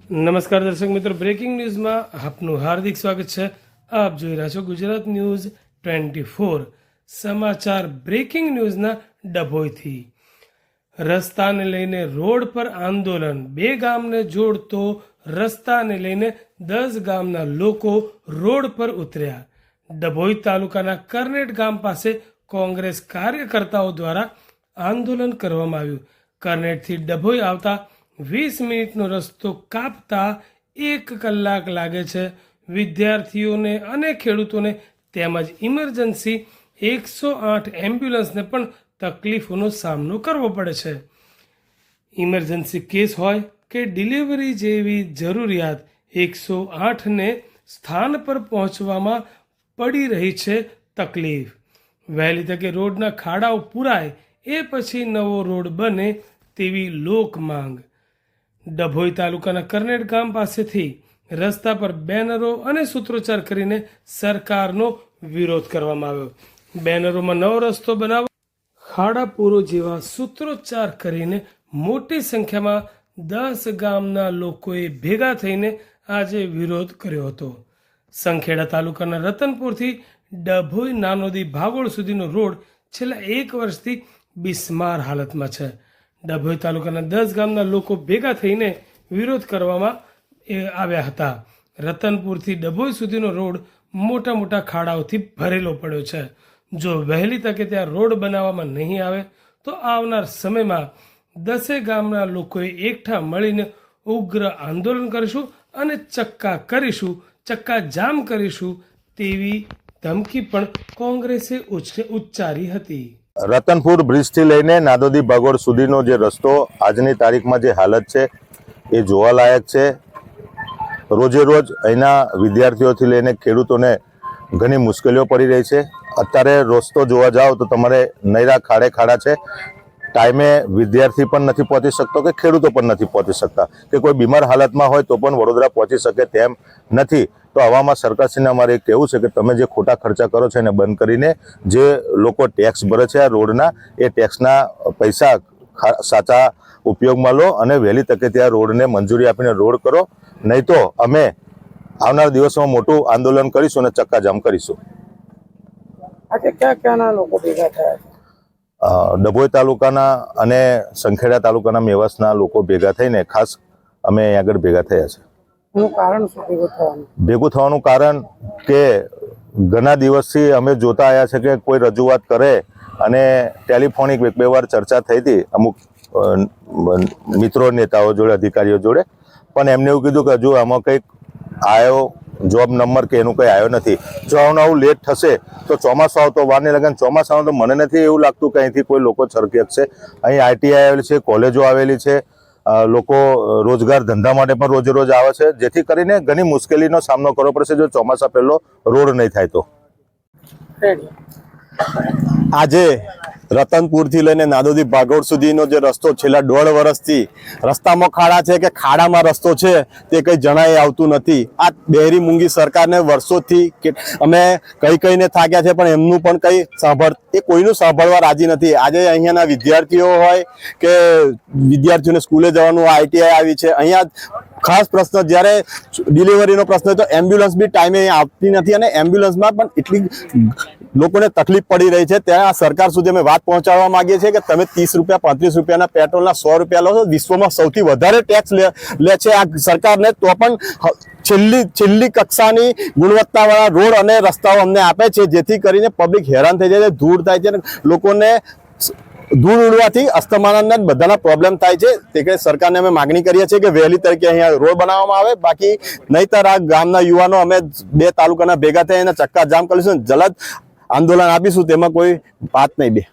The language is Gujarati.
નમસ્કાર દર્શક મિત્રો, બ્રેકિંગ ન્યૂઝમાં આપનું હાર્દિક સ્વાગત છે। આપ જોઈ રહ્યા છો ગુજરાત ન્યૂઝ 24 સમાચાર। બ્રેકિંગ ન્યૂઝના ડભોઈથી રસ્તાને લઈને રોડ પર આંદોલન। બે ગામને જોડતો રસ્તાને લઈને 10 ગામના લોકો રોડ પર ઉતર્યા। ડભોઈ તાલુકાના કરનેટ ગામ પાસે કોંગ્રેસ કાર્યકર્તાઓ દ્વારા આંદોલન કરવામાં આવ્યું। કરનેટથી ડભોઈ આવતા 20 મિનિટનો રસ્તો કાપતા 1 કલાક લાગે છે। વિદ્યાર્થીઓને અને ખેડૂતોને તેમજ ઇમરજન્સી 108 એમ્બ્યુલન્સને પણ તકલીફોનો સામનો કરવો પડે છે। ઇમરજન્સી કેસ હોય કે ડિલિવરી જેવી જરૂરિયાત 108ને સ્થાન પર પહોંચવામાં પડી રહી છે તકલીફ। વહેલી તકે રોડના ખાડાઓ પૂરાય એ પછી નવો રોડ બને તેવી લોક માંગ। ડભોઈ તાલુકાના કરનેટ ગામ પાસેથી રસ્તા પર બેનરો અને સૂત્રોચ્ચાર કરીને સરકારનો વિરોધ કરવામાં આવ્યો। બેનરોમાં નવો રસ્તો બનાવો, ખાડા પૂરો જેવા સૂત્રોચ્ચાર કરીને મોટી સંખ્યામાં 10 ગામના લોકોએ ભેગા થઈને આજે વિરોધ કર્યો હતો। સંખેડા તાલુકાના રતનપુરથી ડભોઈ નાનોદી ભાગોળ સુધીનો રોડ છેલ્લા 1 વર્ષથી બિસ્માર હાલતમાં છે। ડભોઈ તાલુકાના 10 ગામના લોકો ભેગા થઈને વિરોધ કરવામાં આવ્યા હતા। રતનપુરથી ડભોઈ સુધીનો રોડ મોટા મોટા ખાડાઓથી ભરેલો પડ્યો છે। જો વહેલી તકે ત્યાં રોડ બનાવવામાં નહીં આવે તો આવનાર સમયમાં 10 ગામના લોકોએ એકઠા મળીને ઉગ્ર આંદોલન કરીશું અને ચક્કા જામ કરીશું તેવી ધમકી પણ કોંગ્રેસે ઉચ્ચારી હતી। રતનપુર બ્રિજથી લઈને નાદોદી ભાગોળ સુધીનો જે રસ્તો આજની તારીખમાં જે હાલત છે એ જોવાલાયક છે। રોજે રોજ અહીંના વિદ્યાર્થીઓથી લઈને ખેડૂતોને ઘણી મુશ્કેલીઓ પડી રહી છે। અત્યારે રસ્તો જોવા જાઓ તો તમારે નૈરા ખાડા છે। ટાઈમે વિદ્યાર્થી પણ નથી પહોંચી શકતો કે ખેડૂતો પણ નથી પહોંચી શકતા કે કોઈ બીમાર હાલતમાં હોય તો પણ વડોદરા પહોંચી શકે તેમ નથી। તો આવામાં સરકારશ્રીને અમારે કહેવું છે કે તમે જે ખોટા ખર્ચા કરો છો એને બંધ કરીને જે લોકો ટેક્સ ભરે છે આ રોડના એ ટેક્સના પૈસા સાચા ઉપયોગમાં લો અને વહેલી તકે ત્યાં રોડને મંજૂરી આપીને રોડ કરો, નહીં તો અમે આવનાર દિવસોમાં મોટું આંદોલન કરીશું અને ચક્કાજામ કરીશું। આજે ક્યાં ક્યાંના લોકો ભેગા થયા છે? ડભોઈ તાલુકાના અને સંખેડા તાલુકાના મેવાસના લોકો ભેગા થઈને ખાસ અમે અહીં આગળ ભેગા થયા છે। કારણ શું ભેગું થવાનું કારણ કે ઘણા દિવસથી અમે જોતા આવ્યા છે કે કોઈ રજૂઆત કરે અને ટેલિફોનિક 1-2 વાર ચર્ચા થઈ હતી અમુક મિત્રો નેતાઓ જોડે, અધિકારીઓ જોડે, પણ એમને એવું કીધું કે હજુ આમાં કંઈક આવ્યો જોબ નંબર કે એનું કંઈ આવ્યો નથી। જો આવું લેટ થશે તો ચોમાસું આવતો વાર નહીં લાગે। ચોમાસામાં તો મને નથી એવું લાગતું કે અહીંથી કોઈ લોકો છરકી શકશે। અહીં આઈટીઆઈ આવેલી છે, કોલેજો આવેલી છે, લોકો રોજગાર ધંધા માટે પણ રોજે રોજ આવે છે, જેથી કરીને ઘણી મુશ્કેલીનો સામનો કરવો પડશે જો ચોમાસા પહેલો રોડ નહીં થાય તો। આજે રતનપુરથી લઈને નાદોદી ભાગોળ સુધીનો જે રસ્તો છેલ્લા 1.5 વર્ષથી રસ્તામાં ખાડા છે કે ખાડામાં રસ્તો છે તે કંઈ જણાય આવતું નથી। આ બહેરી મૂંગી સરકારને વર્ષોથી અમે કહીને થાક્યા છે પણ એમનું પણ કંઈ કોઈનું સાંભળવા રાજી નથી। આજે અહીંયાના વિદ્યાર્થીઓ હોય કે વિદ્યાર્થીઓને સ્કૂલે જવાનું આઈટીઆઈ આવી છે, અહીંયા ખાસ પ્રશ્ન જ્યારે ડિલિવરીનો પ્રશ્ન હોય તો એમ્બ્યુલન્સ બી ટાઈમે આવતી નથી અને એમ્બ્યુલન્સમાં પણ એટલી લોકોને તકલીફ પડી રહી છે। ત્યાં સરકાર સુધી અમે વાત પહોંચાડવા માંગીએ છીએ કે તમે 30 રૂપિયા 35 રૂપિયાના પેટ્રોલના 100 રૂપિયા લો છો, વિશ્વમાં સૌથી વધારે ટેક્સ લે છે આ સરકારને, તો પણ છેલ્લી કક્ષાની ગુણવત્તાવાળા રોડ અને રસ્તાઓ અમને આપે છે, જેથી કરીને પબ્લિક હેરાન થઈ જાય છે, ધૂળ થાય છે, લોકોને ધૂળ ઉડવાથી અસ્થમાના બધાના પ્રોબ્લેમ થાય છે। તે કે સરકારને અમે માગણી કરીએ છીએ કે વહેલી તરીકે અહીંયા રોડ બનાવવામાં આવે, બાકી નહીતર આ ગામના યુવાનો અમે 2 તાલુકાના ભેગા થઈને ચક્કા જામ કરીશું, જલદ આંદોલન આપીશું, તેમાં કોઈ વાત નહીં બે।